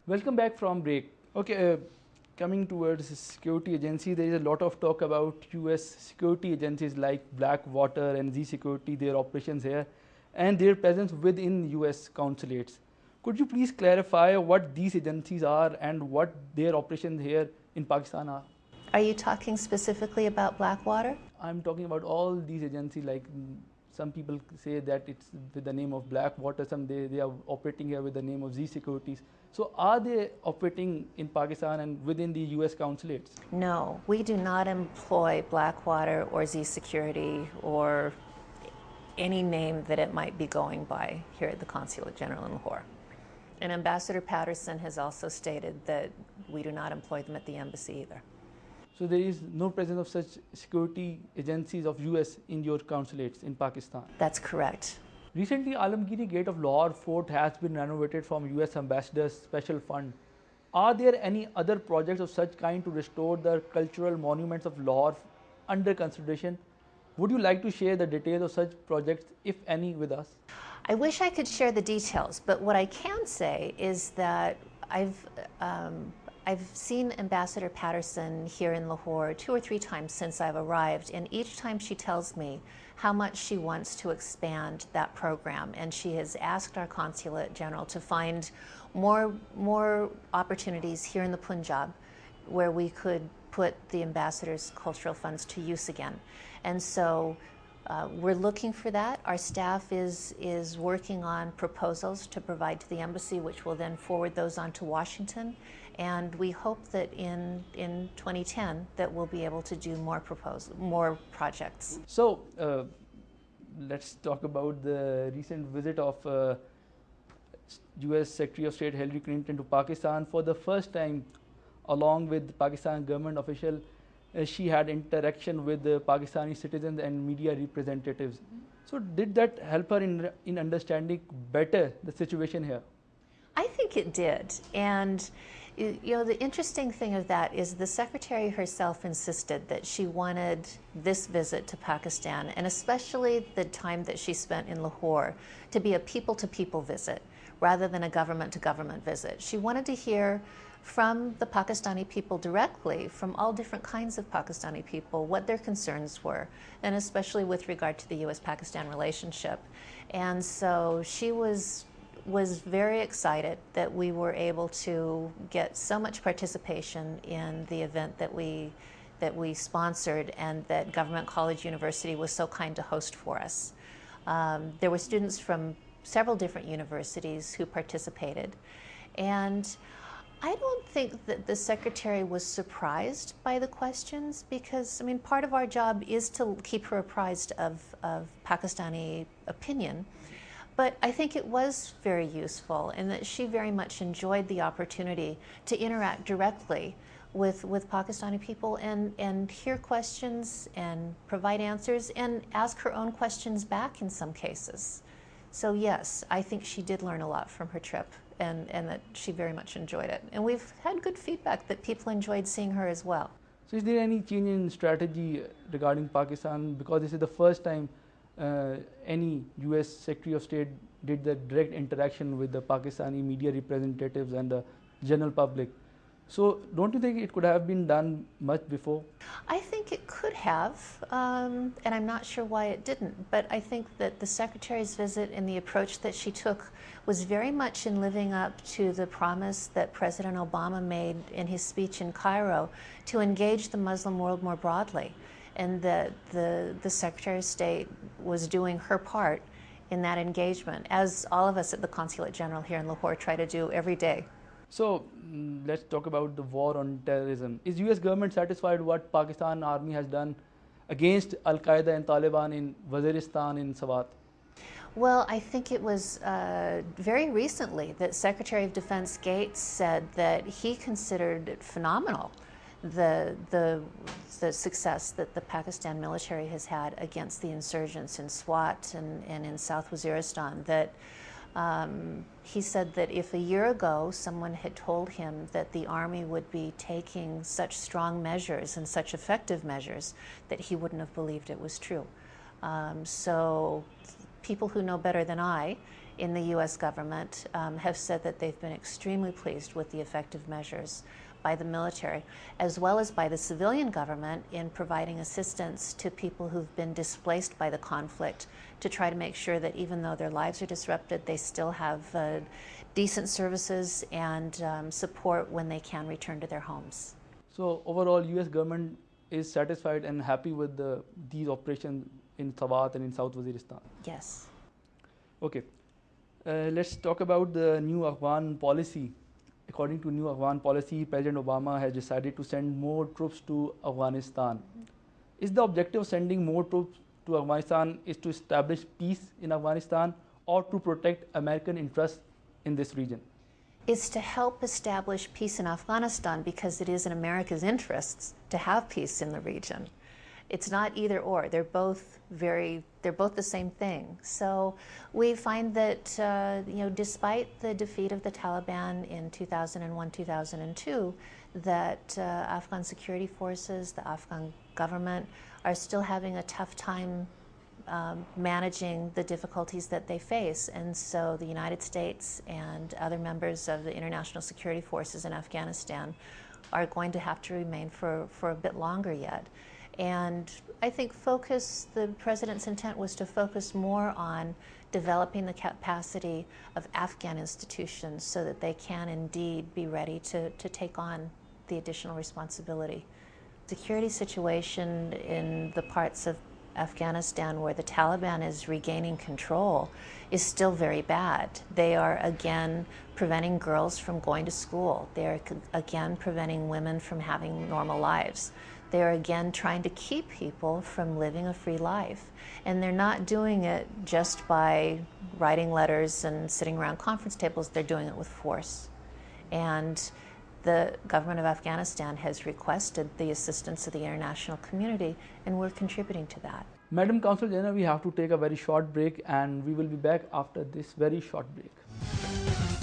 Welcome back from break. Okay, coming towards security agency, there is a lot of talk about US security agencies like Blackwater and Z Security, their operations here, and their presence within US consulates. Could you please clarify what these agencies are and what their operations here in Pakistan are? Are you talking specifically about Blackwater? I'm talking about all these agencies like some people say that it's with the name of Blackwater, some they are operating here with the name of Z Securities. So are they operating in Pakistan and within the US consulates? No, we do not employ Blackwater or Z Security or any name that it might be going by here at the Consulate General in Lahore. And Ambassador Patterson has also stated that we do not employ them at the embassy either. So there is no presence of such security agencies of US in your consulates in Pakistan. That's correct. Recently, Alamgiri Gate of Lahore Fort has been renovated from US Ambassador's special fund. Are there any other projects of such kind to restore the cultural monuments of Lahore under consideration? Would you like to share the details of such projects, if any, with us? I wish I could share the details, but what I can say is that I've seen Ambassador Patterson here in Lahore 2 or 3 times since I've arrived, and each time she tells me how much she wants to expand that program, and she has asked our Consulate General to find more opportunities here in the Punjab where we could put the ambassador's cultural funds to use again. And so we're looking for that. Our staff is working on proposals to provide to the embassy, which will then forward those on to Washington. And we hope that in 2010 that we'll be able to do more projects. So let's talk about the recent visit of US Secretary of State Hillary Clinton to Pakistan. For the first time, along with Pakistan government official, she had interaction with the Pakistani citizens and media representatives. So did that help her in understanding better the situation here? I think it did. And you know, the interesting thing of that is the Secretary herself insisted that she wanted this visit to Pakistan, and especially the time that she spent in Lahore, to be a people-to-people visit rather than a government-to-government visit. She wanted to hear from the Pakistani people directly, from all different kinds of Pakistani people, what their concerns were, and especially with regard to the US-Pakistan relationship. And so she was very excited that we were able to get so much participation in the event that we sponsored, and that Government College University was so kind to host for us. There were students from several different universities who participated, and I don't think that the Secretary was surprised by the questions, because, I mean, part of our job is to keep her apprised of Pakistani opinion. But I think it was very useful, and that she very much enjoyed the opportunity to interact directly with Pakistani people and hear questions and provide answers and ask her own questions back in some cases. So yes, I think she did learn a lot from her trip, and that she very much enjoyed it. And we've had good feedback that people enjoyed seeing her as well. So is there any change in strategy regarding Pakistan? Because this is the first time any US Secretary of State did the direct interaction with the Pakistani media representatives and the general public. So don't you think it could have been done much before? I think it could have, and I'm not sure why it didn't, but I think that the Secretary's visit and the approach that she took was very much in living up to the promise that President Obama made in his speech in Cairo to engage the Muslim world more broadly, and that the Secretary of State was doing her part in that engagement, as all of us at the Consulate General here in Lahore try to do every day. So let's talk about the war on terrorism. Is US government satisfied what Pakistan army has done against Al-Qaeda and Taliban in Waziristan in Swat? Well, I think it was very recently that Secretary of Defense Gates said that he considered it phenomenal, the success that the Pakistan military has had against the insurgents in Swat and in South Waziristan. That he said that if a year ago someone had told him that the army would be taking such strong measures and such effective measures, that he wouldn't have believed it was true. So people who know better than I in the U.S. government have said that they've been extremely pleased with the effective measures by the military, as well as by the civilian government in providing assistance to people who've been displaced by the conflict, to try to make sure that even though their lives are disrupted, they still have decent services and support when they can return to their homes. So overall, U.S. government is satisfied and happy with these operations in Swat and in South Waziristan. Yes. Okay, let's talk about the new Afghan policy. According to new Afghan policy, President Obama has decided to send more troops to Afghanistan. Is the objective of sending more troops to Afghanistan is to establish peace in Afghanistan or to protect American interests in this region? Is to help establish peace in Afghanistan because it is in America's interests to have peace in the region. It's not either or. They're both the same thing. So we find that despite the defeat of the Taliban in 2001, 2002, that Afghan security forces, the Afghan government, are still having a tough time managing the difficulties that they face. And so the United States and other members of the international security forces in Afghanistan are going to have to remain for a bit longer yet. And I think the president's intent was to focus more on developing the capacity of Afghan institutions so that they can indeed be ready to take on the additional responsibility. Security situation in the parts of Afghanistan where the Taliban is regaining control is still very bad. They are again preventing girls from going to school. They are again preventing women from having normal lives. They are again trying to keep people from living a free life. And they're not doing it just by writing letters and sitting around conference tables. They're doing it with force. And the government of Afghanistan has requested the assistance of the international community, and we're contributing to that. Madam Consul General, we have to take a very short break, and we will be back after this very short break.